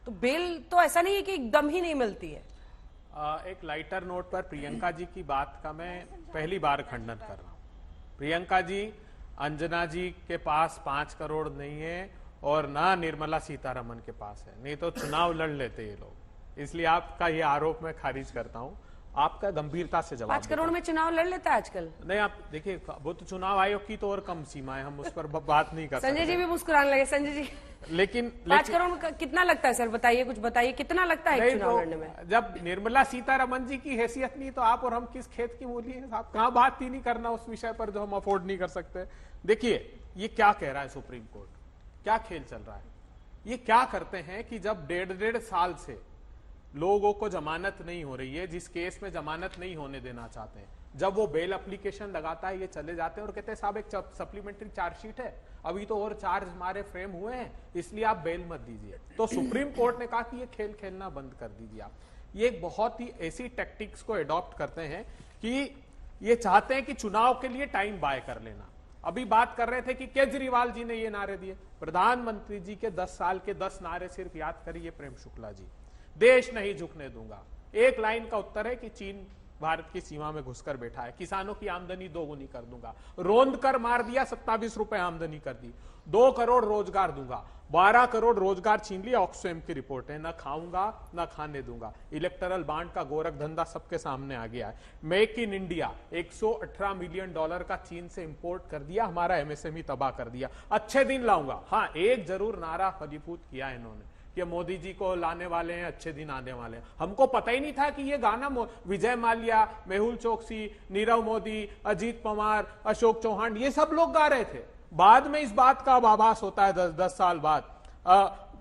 तो बेल तो ऐसा नहीं है कि एकदम ही नहीं मिलती है। एक लाइटर नोट पर प्रियंका जी की बात का मैं पहली बार खंडन कर रहा हूं। प्रियंका जी, अंजना जी के पास 5 करोड़ नहीं है और ना निर्मला सीतारमण के पास है, नहीं तो चुनाव लड़ लेते ये लोग। इसलिए आपका ये आरोप मैं खारिज करता हूं। आपका गंभीरता से जवाब 5 करोड़ में चुनाव लड़ लेता है आजकल। नहीं, आप देखिए, वो तो चुनाव आयोग की तो और कम सीमा है, हम उस पर बात नहीं कर सकते। संजय जी भी मुस्कुराने लगे। संजय जी, लेकिन 5 करोड़ कितना लगता है सर? बताइए, कुछ बताइए, कितना लगता है चुनाव लड़ने में? जब निर्मला सीतारमण जी की हैसियत नहीं तो आप और हम किस खेत की मूली है साहब? कहां बात ही नहीं करना उस विषय पर जो हम अफोर्ड नहीं कर सकते। देखिए, ये क्या कह रहा है सुप्रीम कोर्ट, क्या खेल चल रहा है? ये क्या करते हैं कि जब 1.5 साल से लोगों को जमानत नहीं हो रही है, जिस केस में जमानत नहीं होने देना चाहते हैं, जब वो बेल एप्लीकेशन लगाता है, ये चले जाते हैं और कहते हैं साहब एक सप्लीमेंट्री चार्जशीट है, अभी तो और चार्ज हमारे फ्रेम हुए हैं, इसलिए आप बेल मत दीजिए। तो सुप्रीम कोर्ट ने कहा कि ये खेल खेलना बंद कर दीजिए आप। ये बहुत ही ऐसी टैक्टिक्स को एडॉप्ट करते हैं कि ये चाहते हैं कि चुनाव के लिए टाइम बाय कर लेना। अभी बात कर रहे थे कि केजरीवाल जी ने ये नारे दिए, प्रधानमंत्री जी के 10 साल के 10 नारे सिर्फ याद करिए प्रेम शुक्ला जी। देश नहीं झुकने दूंगा, एक लाइन का उत्तर है कि चीन भारत की सीमा में घुसकर बैठा है, किसानों की आमदनी 2 गुनी कर दूंगा, रोंद कर मार दिया, 27 रुपए आमदनी कर दी, 2 करोड़ रोजगार दूंगा, 12 करोड़ रोजगार छीन लिया। ऑक्सफैम की रिपोर्ट है, न खाऊंगा न खाने दूंगा। इलेक्टरल बांड का गोरख धंधा सबके सामने आ गया है। मेक इन इंडिया, $118 मिलियन का चीन से इंपोर्ट कर दिया, हमारा एमएसएमई तबाह कर दिया। अच्छे दिन लाऊंगा। हाँ, एक जरूर नारा फलीभूत किया इन्होंने कि मोदी जी को लाने वाले हैं, अच्छे दिन आने वाले हैं। हमको पता ही नहीं था कि ये गाना विजय माल्या, मेहुल चोकसी, नीरव मोदी, अजीत पवार, अशोक चौहान, ये सब लोग गा रहे थे। बाद में इस बात का आभास होता है 10 साल बाद।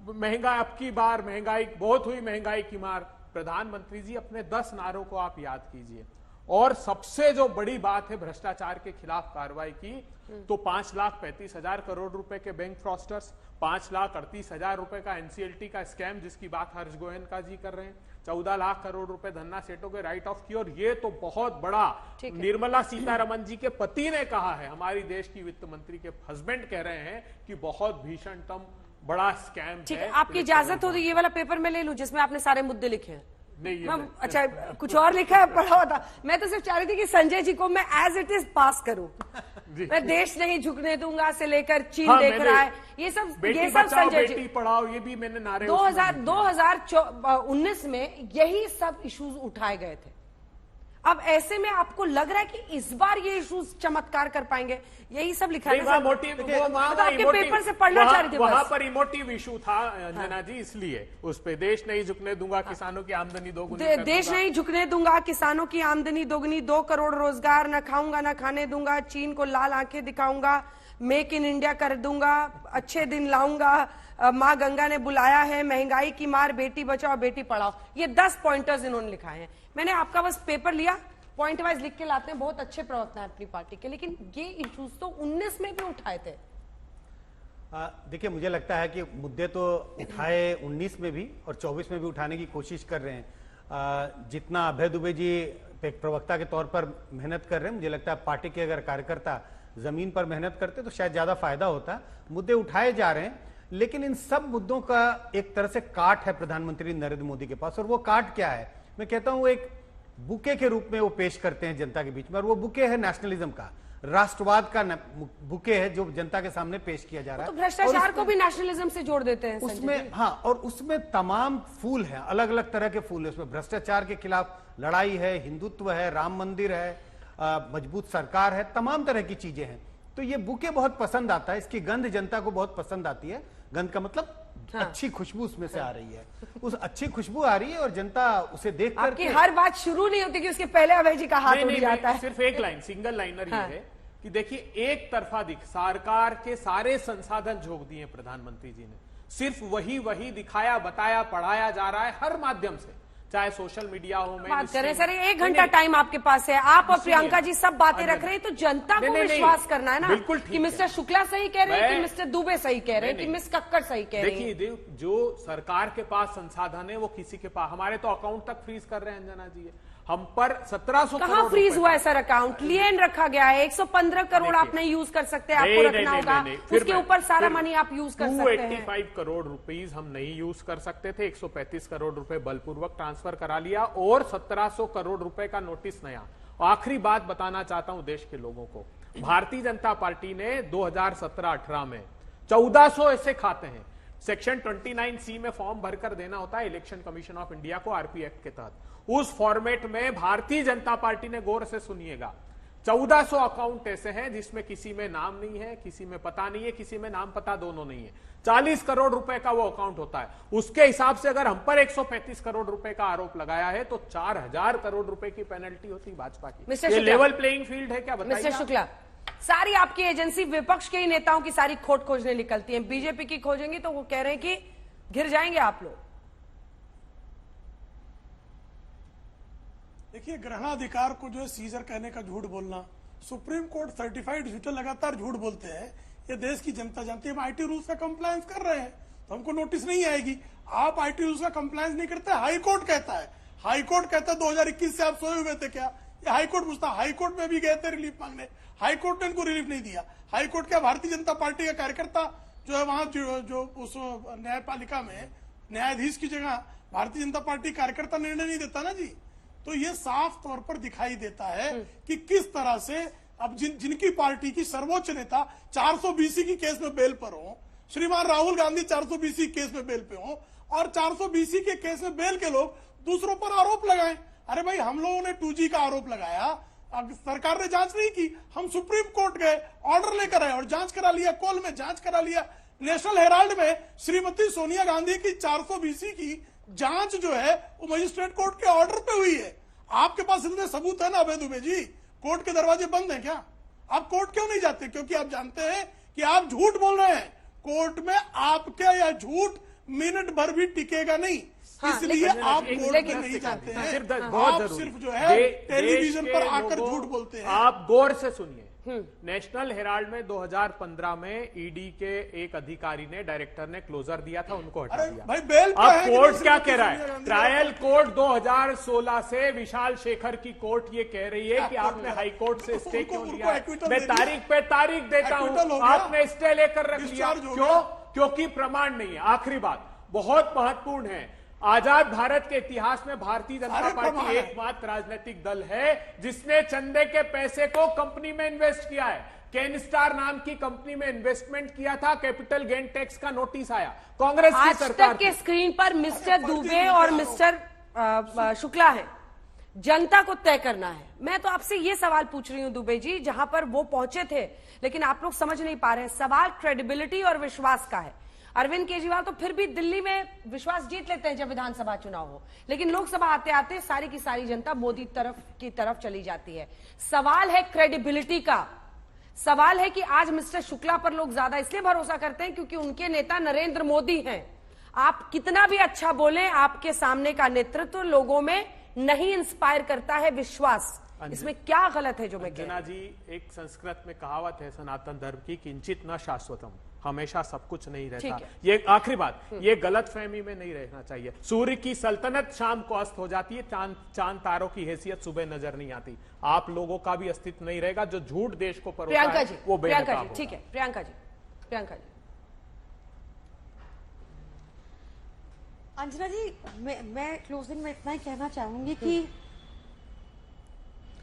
महंगा, अब की बार महंगाई बहुत हुई, महंगाई की मार। प्रधानमंत्री जी, अपने 10 नारों को आप याद कीजिए। और सबसे जो बड़ी बात है भ्रष्टाचार के खिलाफ कार्रवाई की, तो 5,35,000 करोड़ रुपए के बैंक फ्रॉस्टर्स, 5,38,000 रुपए का एनसीएलटी का स्कैम जिसकी बात हर्ष गोयनका जी कर रहे हैं, 14 लाख करोड़ रुपए धन्ना सेठों के राइट ऑफ की, और ये तो बहुत बड़ा निर्मला सीतारमन जी के पति ने कहा है, हमारी देश की वित्त मंत्री के हस्बैंड कह रहे हैं कि बहुत भीषणतम बड़ा स्कैम ठीक है। है, आपकी इजाजत हो तो ये वाला पेपर मैं ले लूं जिसमें आपने सारे मुद्दे लिखे हैं। नहीं, अच्छा कुछ और लिखा है, पढ़ा हुआ था। मैं तो सिर्फ चाह रही थी कि संजय जी को मैं एज इट इज पास करूं। मैं देश नहीं झुकने दूंगा से लेकर चीन देख रहा है, ये सब संजय जी। बेटी पढ़ाओ, ये भी मैंने नारे 2019 में यही सब इश्यूज उठाए गए थे। अब ऐसे में आपको लग रहा है कि इस बार ये इश्यूज चमत्कार कर पाएंगे? यही सब लिखा है। आपके पेपर से पढ़ना चाह रहे थे, वहां पर इमोटिव इशू था अंजना जी, इसलिए उस पे देश नहीं झुकने दूंगा, किसानों की आमदनी दोगुनी देश नहीं झुकने दूंगा, किसानों की आमदनी दोगुनी, 2 करोड़ रोजगार, न खाऊंगा न खाने दूंगा, चीन को लाल आंखें दिखाऊंगा, मेक इन इंडिया कर दूंगा, अच्छे दिन लाऊंगा, माँ गंगा ने बुलाया है, महंगाई की मार, बेटी बचाओ बेटी पढ़ाओ। ये 10 पॉइंटर्स इन्होंने लिखाए हैं। मैंने आपका बस पेपर लिया, पॉइंट वाइज लिख के लाते हैं, बहुत अच्छे प्रवक्ता है अपनी पार्टी के, लेकिन ये इश्यूज तो 19 में भी उठाए थे। देखिए, मुझे लगता है कि मुद्दे तो उठाए 19 में भी और 24 में भी उठाने की कोशिश कर रहे हैं। जितना अभय दुबे जी एक प्रवक्ता के तौर पर मेहनत कर रहे हैं, मुझे लगता है पार्टी के अगर कार्यकर्ता जमीन पर मेहनत करते तो शायद ज्यादा फायदा होता। मुद्दे उठाए जा रहे हैं, लेकिन इन सब मुद्दों का एक तरह से काट है प्रधानमंत्री नरेंद्र मोदी के पास, और वो काट क्या है? मैं कहता हूं एक बुके के रूप में वो पेश करते हैं जनता के बीच में, और वो बुके है नेशनलिज्म का, राष्ट्रवाद का बुके है जो जनता के सामने पेश किया जा रहा है। तो भ्रष्टाचार को भी नेशनलिज्म से जोड़ देते हैं उसमें। हाँ, और उसमें तमाम फूल हैं, अलग अलग तरह के फूल है उसमें। भ्रष्टाचार के खिलाफ लड़ाई है, हिंदुत्व है, राम मंदिर है, मजबूत सरकार है, तमाम तरह की चीजें हैं। तो ये बुके बहुत पसंद आता है, इसकी गंध जनता को बहुत पसंद आती है। गंध का मतलब अच्छी खुशबू उसमें से आ रही है, उस अच्छी खुशबू आ रही है, और जनता उसे देख करके हर बात शुरू नहीं होती कि उसके पहले अभय जी का हाथ उड़ जाता है। सिर्फ एक लाइन, सिंगल लाइनर ये है कि देखिए, एक तरफा सरकार के सारे संसाधन झोंक दिए प्रधानमंत्री जी ने, सिर्फ वही दिखाया, बताया, पढ़ाया जा रहा है हर माध्यम से, चाहे सोशल मीडिया हो। बात करें सर, 1 घंटा टाइम आपके पास है, आप और प्रियंका जी सब बातें रख रहे हैं, तो जनता को विश्वास करना है ना कि मिस्टर शुक्ला सही कह रहे हैं कि मिस्टर दुबे सही कह रहे हैं कि मिस कक्कड़ सही कह रही है। देखिए, जो सरकार के पास संसाधन है वो किसी के पास, हमारे तो अकाउंट तक फ्रीज कर रहे हैं अंजना जी, हम पर 1700 कहां फ्रीज हुआ है सर? अकाउंट लियन रखा गया है, 115 करोड़ आप नहीं यूज कर सकते, आपको रखना होगा, उसके ऊपर सारा मनी आप यूज कर सकते हैं। 285 करोड़ रुपीस हम नहीं यूज कर सकते थे, 135 करोड़ रुपए बलपूर्वक ट्रांसफर करा लिया, और 1700 करोड़ रुपए का नोटिस नया। आखिरी बात बताना चाहता हूं देश के लोगों को, भारतीय जनता पार्टी ने 2017-18 में 1400 ऐसे खाते हैं, सेक्शन 29C में फॉर्म भरकर देना होता है इलेक्शन कमीशन ऑफ इंडिया को, आरपी एक्ट के तहत। उस फॉर्मेट में भारतीय जनता पार्टी ने, गौर से सुनिएगा, 1400 अकाउंट ऐसे हैं जिसमें किसी में नाम नहीं है, किसी में पता नहीं है, किसी में नाम पता दोनों नहीं है। 40 करोड़ रुपए का वो अकाउंट होता है। उसके हिसाब से अगर हम पर 135 करोड़ रुपए का आरोप लगाया है तो 4000 करोड़ रुपए की पेनल्टी होती भाजपा की। ये लेवल प्लेइंग फील्ड है क्या? बताइए मिस्टर शुक्ला, सारी आपकी एजेंसी विपक्ष के ही नेताओं की सारी खोट खोजने निकलती है, बीजेपी की खोजेंगी तो वो कह रहे हैं कि घिर जाएंगे आप लोग। देखिए, ग्रहणाधिकार को जो है सीजर कहने का झूठ बोलना, सुप्रीम कोर्ट सर्टिफाइड ट्विटर लगातार झूठ बोलते हैं, ये देश की जनता जानती है। हम आईटी रूल्स का कंप्लायंस कर रहे हैं तो हमको नोटिस नहीं आएगी। आप आईटी रूल्स का कंप्लायंस नहीं करते, हाई कोर्ट कहता है। हाई कोर्ट कहता है 2021 से आप सोए हुए थे क्या? ये हाई कोर्ट पूछता। हाई कोर्ट में भी गए थे रिलीफ मांगने, हाई कोर्ट ने इनको रिलीफ नहीं दिया। हाई कोर्ट क्या भारतीय जनता पार्टी का कार्यकर्ता जो है वहां जो उस न्यायपालिका में न्यायाधीश की जगह भारतीय जनता पार्टी कार्यकर्ता निर्णय नहीं देता ना जी। तो ये साफ तौर पर दिखाई देता है कि किस तरह से अब जिनकी पार्टी की सर्वोच्च नेता 420 की केस में बेल पर हो, श्रीमान राहुल गांधी 420 केस में बेल पे हो, और 420 के केस में बेल के लोग दूसरों पर आरोप लगाएं। अरे भाई, हम लोगों ने 2G का आरोप लगाया, अब सरकार ने जांच नहीं की, हम सुप्रीम कोर्ट गए, ऑर्डर लेकर आए और जांच करा लिया, कोल में जांच करा लिया। नेशनल हेराल्ड में श्रीमती सोनिया गांधी की 420 की जांच जो है वो मजिस्ट्रेट कोर्ट के ऑर्डर पे हुई है। आपके पास इतने सबूत है ना अभय दुबे जी, कोर्ट के दरवाजे बंद हैं क्या? आप कोर्ट क्यों नहीं जाते? क्योंकि आप जानते हैं कि आप झूठ बोल रहे हैं। कोर्ट में आपके या झूठ मिनट भर भी टिकेगा नहीं, इसलिए आप कोर्ट में नहीं जाते हैं। आप सिर्फ जो है टेलीविजन पर आकर झूठ बोलते हैं। आप गौर से सुनिए, नेशनल हेराल्ड में 2015 में ईडी के एक अधिकारी ने, डायरेक्टर ने क्लोजर दिया था, उनको हटा दिया। भाई बेल पे अब है कि कोर्ट नहीं क्या श्रीमती कह रहा सोनिया है? गांधी ट्रायल कोर्ट 2016 से विशाल शेखर की कोर्ट ये कह रही है कि आपने हाई कोर्ट से स्टे क्यों उनको लिया? acquittal मैं दे दिया। तारीख पे तारीख देता हूं, Acquittal हो गया। आपने स्टे लेकर रख लिया। Discharge हो क्यों? गया। क्योंकि प्रमाण नहीं है। आखिरी बात बहुत महत्वपूर्ण है, आजाद भारत के इतिहास में भारतीय जनता अरे प्रमाण पार्टी है। एकमात्र राजनीतिक दल है जिसने चंदे के पैसे को कंपनी में इन्वेस्ट किया है। केनस्टार नाम की कंपनी में इन्वेस्टमेंट किया था, कैपिटल गेन टैक्स का नोटिस आया, कांग्रेस की आज सरकार तक के थी। स्क्रीन पर मिस्टर दुबे और मिस्टर शुक्ला है। जनता को तय करना है। मैं तो आपसे ये सवाल पूछ रही हूं दुबे जी, जहां पर वो पहुंचे थे, लेकिन आप लोग समझ नहीं पा रहे हैं। सवाल क्रेडिबिलिटी और विश्वास का है। अरविंद केजरीवाल तो फिर भी दिल्ली में विश्वास जीत लेते हैं जब विधानसभा चुनाव हो, लेकिन लोकसभा आते आते सारी की सारी जनता मोदी की तरफ चली जाती है। सवाल है क्रेडिबिलिटी का। सवाल है कि आज मिस्टर शुक्ला पर लोग ज्यादा इसलिए भरोसा करते हैं क्योंकि उनके नेता नरेंद्र मोदी हैं। आप कितना भी अच्छा बोलें, आपके सामने का नेतृत्व लोगों में नहीं इंस्पायर करता है विश्वास। इसमें क्या गलत है जो मैं कह रही हूं? अंजना जी, एक संस्कृत में कहावत है सनातन धर्म की, किंचित न शाश्वतम, हमेशा सब कुछ नहीं रहता। ये आखिरी बात, ये गलत फहमी में नहीं रहना चाहिए। सूर्य की सल्तनत शाम को अस्त हो जाती है, चांद तारों की हैसियत सुबह नजर नहीं आती। आप लोगों का भी अस्तित्व नहीं रहेगा। जो झूठ देश को परोसा प्रियंका है, जी, वो प्रियंका बेनकाब जी, होगा। ठीक है प्रियंका जी। अंजना जी, मैं क्लोजिंग में इतना ही कहना चाहूंगी कि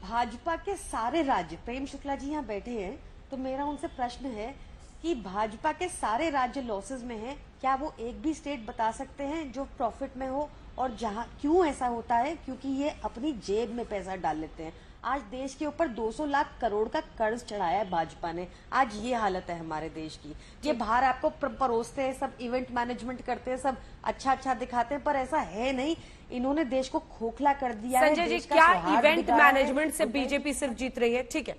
भाजपा के सारे राज्य, प्रेम शुक्ला जी यहाँ बैठे हैं, तो मेरा उनसे प्रश्न है कि भाजपा के सारे राज्य लॉसेस में हैं, क्या वो एक भी स्टेट बता सकते हैं जो प्रॉफिट में हो? और जहां क्यों ऐसा होता है? क्योंकि ये अपनी जेब में पैसा डाल लेते हैं। आज देश के ऊपर 200 लाख करोड़ का कर्ज चढ़ाया है भाजपा ने। आज ये हालत है हमारे देश की। ये बाहर आपको परोसते हैं, सब इवेंट मैनेजमेंट करते हैं, सब अच्छा दिखाते हैं, पर ऐसा है नहीं। इन्होंने देश को खोखला कर दिया है। संजय जी, देश का क्या सौहार्द इवेंट बिगाड़ा है। मैनेजमेंट से बीजेपी सिर्फ जीत रही है? ठीक है,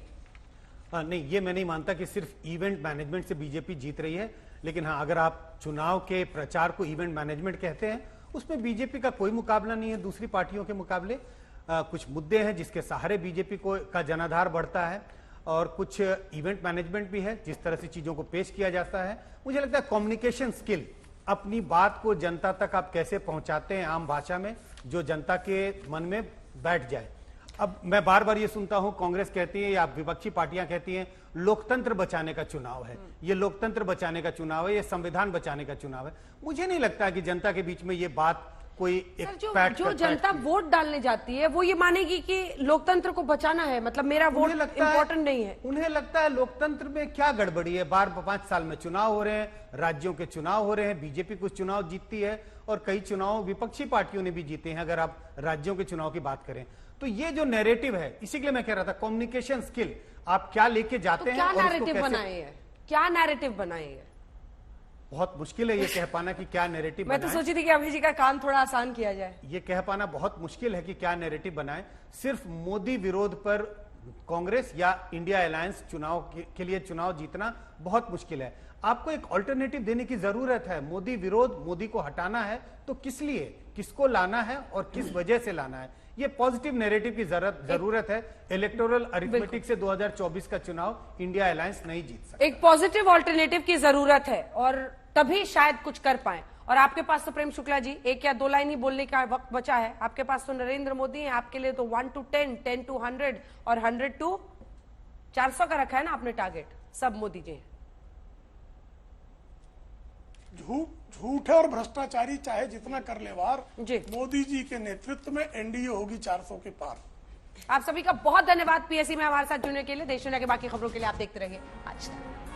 नहीं, ये मैं नहीं मानता कि सिर्फ इवेंट मैनेजमेंट से बीजेपी जीत रही है। लेकिन हाँ, अगर आप चुनाव के प्रचार को इवेंट मैनेजमेंट कहते हैं, उसमें बीजेपी का कोई मुकाबला नहीं है दूसरी पार्टियों के मुकाबले। कुछ मुद्दे हैं जिसके सहारे बीजेपी का जनाधार बढ़ता है, और कुछ इवेंट मैनेजमेंट भी है, जिस तरह से चीजों को पेश किया जाता है। मुझे लगता है कम्युनिकेशन स्किल, अपनी बात को जनता तक आप कैसे पहुंचाते हैं आम भाषा में, जो जनता के मन में बैठ जाए। अब मैं बार बार ये सुनता हूं, कांग्रेस कहती है या विपक्षी पार्टियां कहती हैं लोकतंत्र बचाने का चुनाव है, ये लोकतंत्र बचाने का चुनाव है, ये संविधान बचाने का चुनाव है। मुझे नहीं लगता कि जनता के बीच में ये बात कोई एक जो जनता वोट डालने जाती है वो ये मानेगी कि लोकतंत्र को बचाना है, मतलब मेरा वोट इंपॉर्टेंट नहीं है। उन्हें लगता है लोकतंत्र में क्या गड़बड़ी है। बार 5 साल में चुनाव हो रहे हैं, राज्यों के चुनाव हो रहे हैं, बीजेपी कुछ चुनाव जीतती है और कई चुनाव विपक्षी पार्टियों ने भी जीते हैं, अगर आप राज्यों के चुनाव की बात करें तो। ये जो नैरेटिव है, इसी के लिए मैं कह रहा था कम्युनिकेशन स्किल, आप क्या लेके जाते हैं क्या और उसको नैरेटिव कैसे। बनाए है? क्या नैरेटिव बनाए है? बहुत मुश्किल है ये कह पाना कि क्या नैरेटिव मैं तो बनाएं। सोची थी कि अभय जी का काम थोड़ा आसान किया जाए। ये कह पाना बहुत मुश्किल है कि क्या नैरेटिव बनाएं। सिर्फ मोदी विरोध पर कांग्रेस या इंडिया अलायंस चुनाव के लिए चुनाव जीतना बहुत मुश्किल है। आपको एक ऑल्टरनेटिव देने की जरूरत है। मोदी विरोध, मोदी को हटाना है तो किस लिए, किसको लाना है और किस वजह से लाना है, ये पॉजिटिव नैरेटिव की जरूरत है। इलेक्टोरल अरिथमेटिक से 2024 का चुनाव इंडिया अलायंस नहीं जीत सकता। एक पॉजिटिव ऑल्टरनेटिव की जरूरत है और तभी शायद कुछ कर पाए। और आपके पास तो प्रेम शुक्ला जी 1 या 2 लाइन ही बोलने का वक्त बचा है। आपके पास तो नरेंद्र मोदी है, आपके लिए तो 1 to 10, 10 to 100 और 100 to 400 का रखा है ना आपने टारगेट। सब मोदी जी हैं। झूठे और भ्रष्टाचारी चाहे जितना कर ले वार, जी। मोदी जी के नेतृत्व में एनडीए होगी 400 के पार। आप सभी का बहुत धन्यवाद पीएससी में हमारे साथ जुड़ने के लिए। देश दुनिया के बाकी खबरों के लिए आप देखते रहिए आज तक।